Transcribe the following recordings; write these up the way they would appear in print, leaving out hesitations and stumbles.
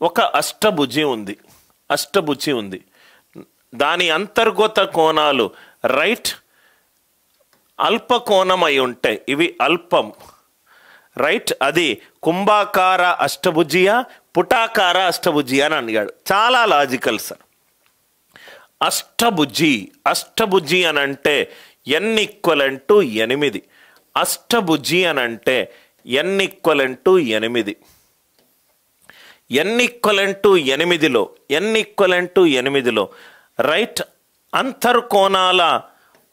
ఒక అష్టభుజి ఉంది. దాని అంతర్గత కోణాలు రైట్ అల్పకోణం అయి ఉంటాయి. ఇవి అల్పం రైట్. అది కుంభాకార అష్టభుజియా పుటాకార అష్టభుజియా అని అడిగాడు. చాలా లాజికల్ సార్. అష్టభుజి అని అంటే n=8. అష్టభుజి అని అంటే n=8. n=8లో రైట్ అంతర్కోణాల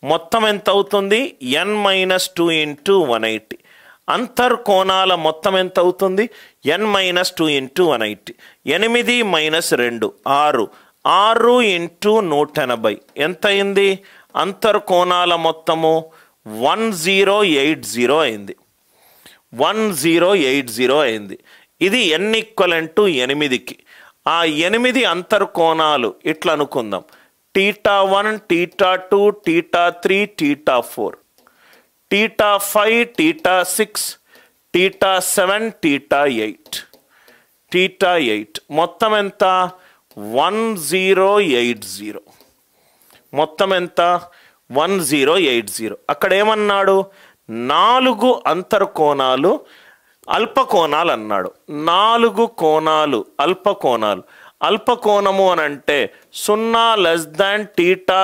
మొత్తం ఎంత అవుతుంది? n-2 × 180. అంతర్కోణాల మొత్తం ఎంత అవుతుంది? n-2 × 180. 8 - 2 6. 6 × 180 ఎంత అయింది? అంతర్కోణాల మొత్తము 1080 అయింది. 1080 అయింది. ఇది n=8కి. ఆ 8 అంతర్కోణాలు ఇట్లా అనుకుందాం. θ1, θ2, θ3, θ4, θ5, θ6, θ7, θ8. మొత్తం ఎంత? 1080. మొత్తం ఎంత? 1080. అక్కడ ఏమన్నాడు? 4 అంతర్కోణాలు అల్పకోణాలు అన్నాడు. 4 కోణాలు అల్పకోణాలు. అల్పకోణము అని అంటే 0 θ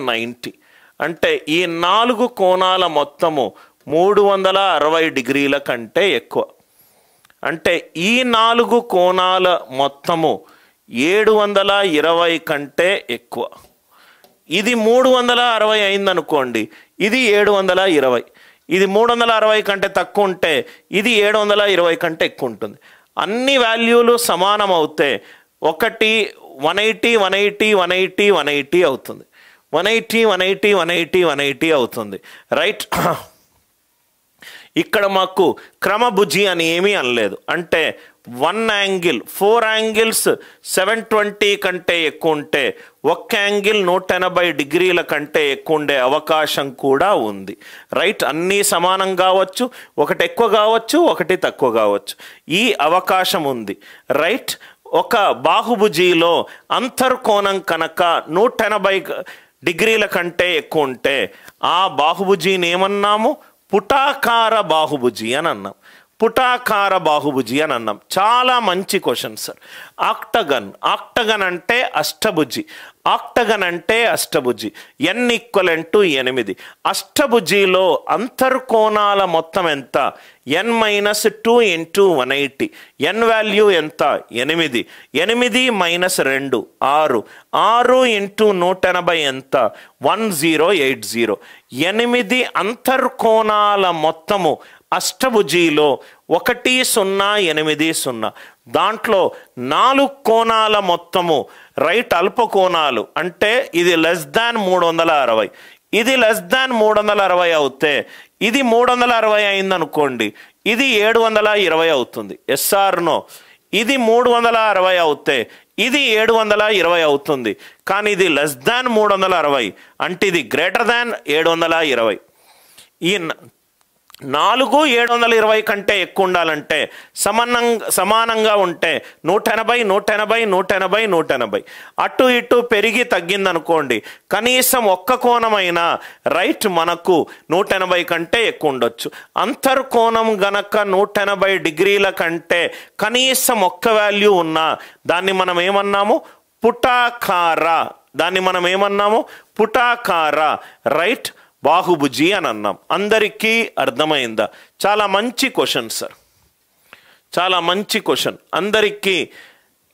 90. అంటే ఈ 4 కోణాల మొత్తము 360 డిగ్రీల కంటే ఎక్కువ. అంటే ఈ 4 కోణాల మొత్తము 720 కంటే ఎక్కువ. ఇది 360 అయిందనుకోండి, ఇది 720. ఇది 360 కంటే తక్కువ ఉంటే ఇది 720 కంటే ఎక్కువ ఉంటుంది. అన్ని వాల్యూలు సమానం అవుతే 180 180 180 180 అవుతుంది. 180 180 180 180 అవుతుంది రైట్. ఇక్కడ మాకు క్రమభుజి అని ఏమీ అనలేదు. అంటే 1 యాంగిల్ 4 యాంగిల్స్ 720 కంటే ఎక్కువ ఉంటే 1 యాంగిల్ 180 డిగ్రీల కంటే ఎక్కువ ఉండే అవకాశం కూడా ఉంది రైట్. అన్నీ సమానం కావచ్చు, ఒకటి ఎక్కువ కావచ్చు, ఒకటి తక్కువ కావచ్చు. ఈ అవకాశం ఉంది రైట్. ఒక బాహుభుజిలో అంతర్కోణం కనుక 180 డిగ్రీల కంటే ఎక్కువ ఉంటే ఆ బాహుభుజిని ఏమన్నాము? పుటాకార బాహుభుజి అని అన్నాం. పుటాకార బాహుభుజి అని అన్నాం. చాలా మంచి క్వశ్చన్ సార్. ఆక్టగన్ అంటే అష్టభుజి. n=8. అష్టభుజిలో అంతర్కోణాల మొత్తం ఎంత? n-2 × 180. n వాల్యూ ఎంత? 8. 8 - 2 6. 6 × 180 ఎంత? 1080. 8 అంతర్కోణాల మొత్తము అష్టభుజిలో 1080. దాంట్లో 4 కోణాల మొత్తము రైట్ అల్పకోణాలు. అంటే ఇది <360. ఇది <360 అవుతే ఇది 360 అయిందనుకోండి, ఇది 720 అవుతుంది. Yes or no? ఇది 360 అవుతే ఇది 720 అవుతుంది. కానీ ఇది <360 అంటే ఇది <720. ఈ 4 720 కంటే ఎక్కువ ఉండాలంటే సమానంగా ఉంటే 180 180 180 180 అటు ఇటు పెరిగి తగ్గిందనుకోండి, కనీసం ఒక్క కోణమైనా రైట్ మనకు 180 కంటే ఎక్కువ ఉండొచ్చు. అంతర్కోణం గనక 180 డిగ్రీల కంటే కనీసం ఒక్క వాల్యూ ఉన్నా దాన్ని మనం ఏమన్నాము? పుటాకార రైట్ బాహుభుజి అని అన్నాం. అందరికీ అర్థమైందా? చాలా మంచి క్వశ్చన్ సార్, చాలా మంచి క్వశ్చన్. అందరికీ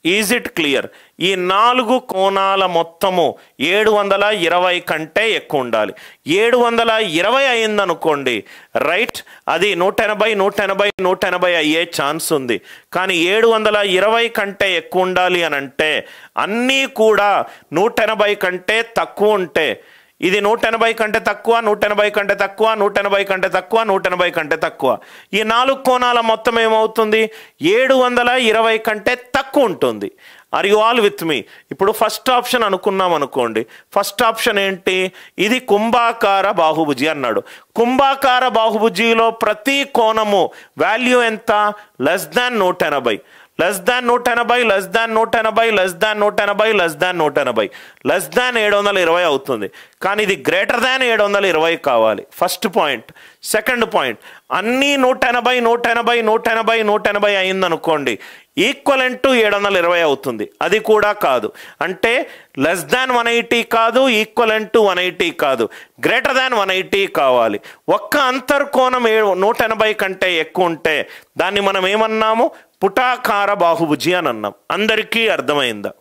ఈజ్ ఇట్ క్లియర్? ఈ 4 కోణాల మొత్తము 720 కంటే ఎక్కువ ఉండాలి. 720 అయిందనుకోండి రైట్, అది 180 180 180 అయ్యే ఛాన్స్ ఉంది. కానీ 720 కంటే ఎక్కువ ఉండాలి అని అంటే అన్నీ కూడా 180 కంటే తక్కువ ఉంటే, ఇది 180 కంటే తక్కువ, 180 కంటే తక్కువ, 180 కంటే తక్కువ, 180 కంటే తక్కువ. ఈ 4 కోణాల మొత్తం ఏమవుతుంది? 720 కంటే తక్కువ ఉంటుంది. Are you all with me? ఇప్పుడు ఫస్ట్ ఆప్షన్ అనుకున్నాం అనుకోండి. ఫస్ట్ ఆప్షన్ ఏంటి? ఇది కుంభాకార బాహుభుజి అన్నాడు. కుంభాకార బాహుభుజిలో ప్రతి కోణము వాల్యూ ఎంత? <180. Less than 180, less than 180, less than 180, less than 180, less than 720 అవుతుంది. కానీ ఇది గ్రేటర్ దాన్ 720 కావాలి. First point. సెకండ్ పాయింట్, అన్నీ 180, 180, 180, 180 అయిందనుకోండి, ఈక్వలెంట్ టు 720 అవుతుంది. అది కూడా కాదు. అంటే లెస్ దాన్ 180 కాదు, ఈక్వలెంట్ టు 180 కాదు, గ్రేటర్ దాన్ 180 కావాలి. ఒక్క అంతర్కోణం 180 కంటే ఎక్కువ ఉంటే దాన్ని మనం ఏమన్నాము? పుటాకార బాహుభుజి అని అన్నాం. అందరికీ అర్థమైందా?